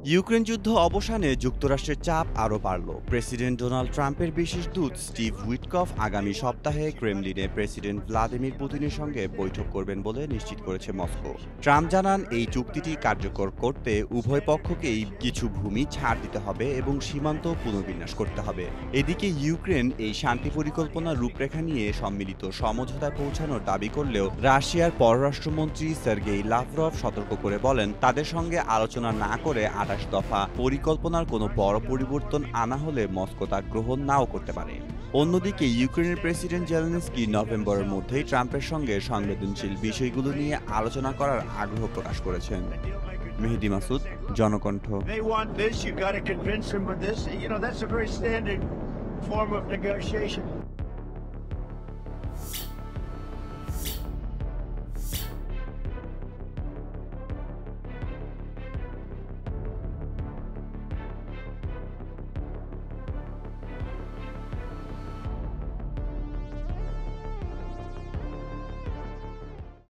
Ukraine যুদ্ধ অবসানে যুক্তরাষ্ট্রের চাপ আরও বাড়ল। প্রেসিডেন্ট ডোনাল্ড ট্রাম্পের বিশেষ দূত স্টিভ উইটকফ আগামী সপ্তাহে ক্রেমলিনে প্রেসিডেন্ট ভ্লাদিমির পুতিনের সঙ্গে বৈঠক করবেন বলে নিশ্চিত করেছে মস্কো। ট্রাম্প জানান, এই চুক্তিটি কার্যকর করতে উভয় পক্ষকেই কিছু ভূমি ছাড় দিতে হবে এবং সীমান্ত পুনর্বিন্যাস করতে হবে। এদিকে ইউক্রেন এই শান্তি পরিকল্পনার রূপরেখা নিয়ে সম্মিলিত সমঝোতায় পৌঁছানোর দাবি করলেও রাশিয়ার পররাষ্ট্রমন্ত্রী সার্গেই লাভরভ সতর্ক করে বলেন, তাদের সঙ্গে আলোচনা না করে ২৮ দফা পরিকল্পনার কোনো বড় পরিবর্তন আনা হলে মস্কো তা গ্রহণ নাও করতে পারে। অন্যদিকে ইউক্রেনের প্রেসিডেন্ট জেলেনস্কি নভেম্বরের মধ্যেই ট্রাম্পের সঙ্গে সংবেদনশীল বিষয়গুলো নিয়ে আলোচনা করার আগ্রহ প্রকাশ করেছেন। মেহেদী Masud, Janakantha. They want this, you got to convince them with this. You know, that's a very standard form of negotiation.